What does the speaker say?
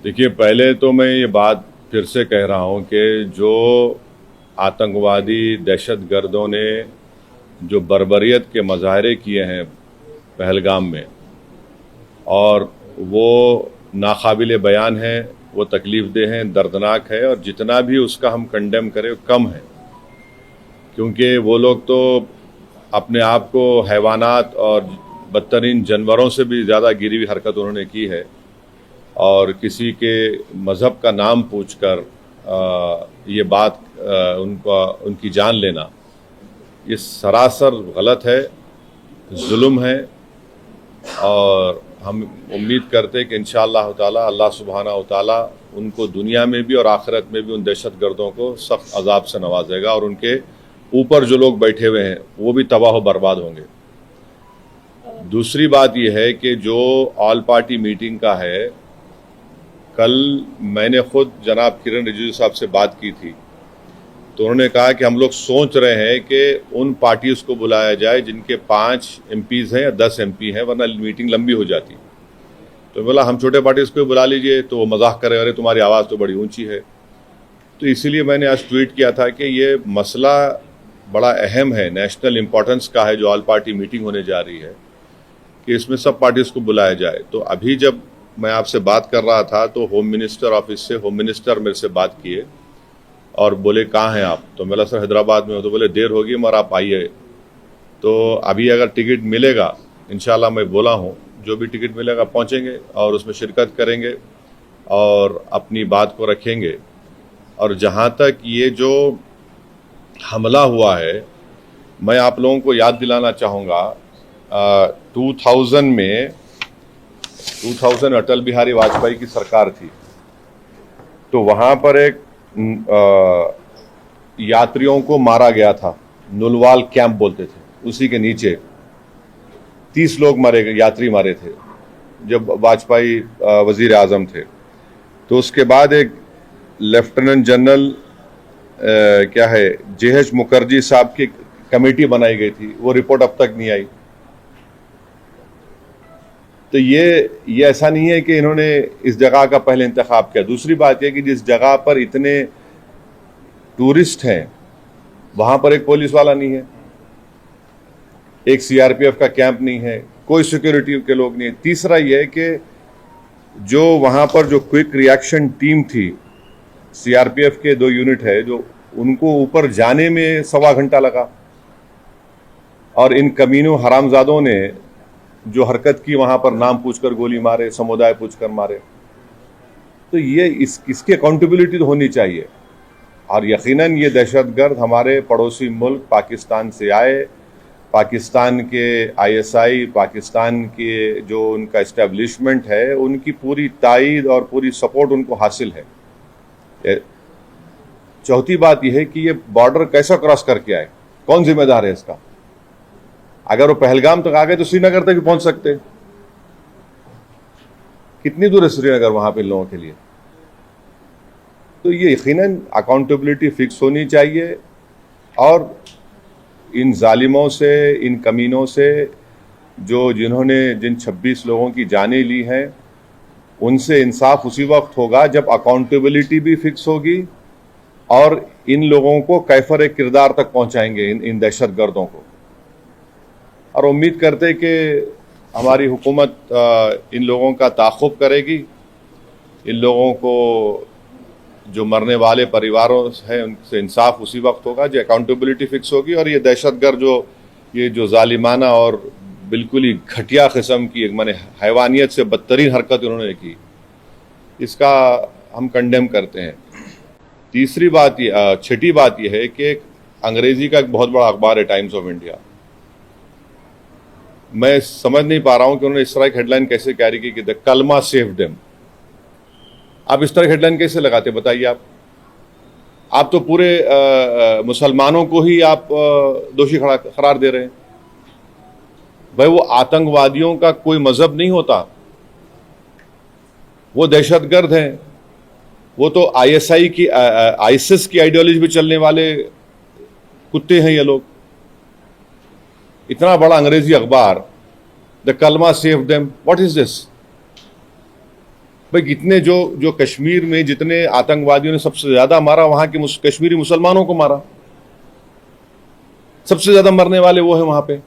देखिए, पहले तो मैं ये बात फिर से कह रहा हूं कि जो आतंकवादी दहशतगर्दों ने जो बर्बरियत के मज़ाहरे किए हैं पहलगाम में, और वो नाकाबिले बयान है, वो तकलीफ़देह हैं, दर्दनाक है, और जितना भी उसका हम कंडेम करें वो कम है। क्योंकि वो लोग तो अपने आप को हैवानात और बदतरीन जानवरों से भी ज़्यादा गिरी हुई हरकत उन्होंने की है, और किसी के मज़हब का नाम पूछकर ये बात उनकी जान लेना, ये सरासर गलत है, जुल्म है। और हम उम्मीद करते हैं कि इंशाअल्लाह ताला अल्लाह सुब्हानहू व तआला उनको दुनिया में भी और आखिरत में भी उन दहशतगर्दों को सख्त अजाब से नवाजेगा, और उनके ऊपर जो लोग बैठे हुए हैं वो भी तबाह बर्बाद होंगे। दूसरी बात यह है कि जो ऑल पार्टी मीटिंग का है, कल मैंने खुद जनाब किरण रिजिजू साहब से बात की थी, तो उन्होंने कहा कि हम लोग सोच रहे हैं कि उन पार्टीज को बुलाया जाए जिनके 5 MPs हैं या 10 MP हैं, वरना मीटिंग लंबी हो जाती। तो बोला हम छोटे पार्टीज को बुला लीजिए, तो वो मजाक करे, अरे तुम्हारी आवाज़ तो बड़ी ऊंची है। तो इसीलिए मैंने आज ट्वीट किया था कि ये मसला बड़ा अहम है, नेशनल इम्पोर्टेंस का है, जो ऑल पार्टी मीटिंग होने जा रही है, कि इसमें सब पार्टीज को बुलाया जाए। तो अभी जब मैं आपसे बात कर रहा था तो होम मिनिस्टर ऑफिस से होम मिनिस्टर मेरे से बात किए और बोले कहाँ हैं आप? तो मैं बोला सर हैदराबाद में हो। तो बोले देर होगी मगर आप आइए। तो अभी अगर टिकट मिलेगा, इंशाल्लाह मैं बोला हूँ, जो भी टिकट मिलेगा पहुँचेंगे और उसमें शिरकत करेंगे और अपनी बात को रखेंगे। और जहाँ तक ये जो हमला हुआ है, मैं आप लोगों को याद दिलाना चाहूँगा, 2000 में अटल बिहारी वाजपेयी की सरकार थी, तो वहाँ पर एक यात्रियों को मारा गया था, नुलवाल कैंप बोलते थे, उसी के नीचे 30 लोग मारे गए, यात्री मारे थे जब वाजपेयी वजीर आजम थे। तो उसके बाद एक लेफ्टिनेंट जनरल क्या है JH मुखर्जी साहब की कमेटी बनाई गई थी, वो रिपोर्ट अब तक नहीं आई। तो ये ऐसा नहीं है कि इन्होंने इस जगह का पहले इंतखाब किया। दूसरी बात यह कि जिस जगह पर इतने टूरिस्ट हैं वहां पर एक पुलिस वाला नहीं है, एक CRPF का कैंप नहीं है, कोई सिक्योरिटी के लोग नहीं है। तीसरा यह है कि जो वहां पर जो क्विक रिएक्शन टीम थी, CRPF के 2 यूनिट है, जो उनको ऊपर जाने में 1.25 घंटा लगा, और इन कमीनों हरामजादों ने जो हरकत की, वहां पर नाम पूछकर गोली मारे, समुदाय पूछकर मारे। तो ये इसकी अकाउंटेबिलिटी तो होनी चाहिए। और यकीनन ये दहशतगर्द हमारे पड़ोसी मुल्क पाकिस्तान से आए, पाकिस्तान के ISI, पाकिस्तान के जो उनका इस्टेब्लिशमेंट है, उनकी पूरी तायीद और पूरी सपोर्ट उनको हासिल है। चौथी बात यह है कि ये बॉर्डर कैसा क्रॉस करके आए, कौन जिम्मेदार है इसका? अगर वो पहलगाम तक आ गए तो श्रीनगर तक भी पहुंच सकते। कितनी दूर है श्रीनगर वहां पे लोगों के लिए? तो ये यकीनन अकाउंटेबिलिटी फिक्स होनी चाहिए, और इन जालिमों से, इन कमीनों से, जिन्होंने जिन 26 लोगों की जानें ली हैं, उनसे इंसाफ उसी वक्त होगा जब अकाउंटेबिलिटी भी फिक्स होगी और इन लोगों को कैफर किरदार तक पहुंचाएंगे, इन दहशतगर्दों को। और उम्मीद करते कि हमारी हुकूमत इन लोगों का ताक़ुब करेगी, इन लोगों को, जो मरने वाले परिवारों हैं, उनसे इंसाफ उसी वक्त होगा जब अकाउंटेबिलिटी फिक्स होगी। और ये दहशतगर्द जो जालिमाना और बिल्कुल ही घटिया किस्म की, माने हैवानियत से बदतरीन हरकत उन्होंने की, इसका हम कंडेम करते हैं। छठी बात यह है कि अंग्रेजी का एक बहुत बड़ा अखबार है टाइम्स ऑफ इंडिया, मैं समझ नहीं पा रहा हूं कि उन्होंने इस तरह की हेडलाइन कैसे कैरी की द कलमा सेव देम। आप इस तरह की हेडलाइन कैसे लगाते, बताइए आप तो पूरे मुसलमानों को ही आप दोषी करार दे रहे हैं। भाई वो आतंकवादियों का कोई मजहब नहीं होता, वो दहशतगर्द हैं, वो तो ISI की ISIS की आइडियोलॉजी भी चलने वाले कुत्ते हैं ये लोग। इतना बड़ा अंग्रेजी अखबार, द कलमा save them, what is this? भाई कितने जो कश्मीर में जितने आतंकवादियों ने सबसे ज्यादा मारा, वहां के कश्मीरी मुसलमानों को मारा, सबसे ज्यादा मरने वाले वो है वहां पे।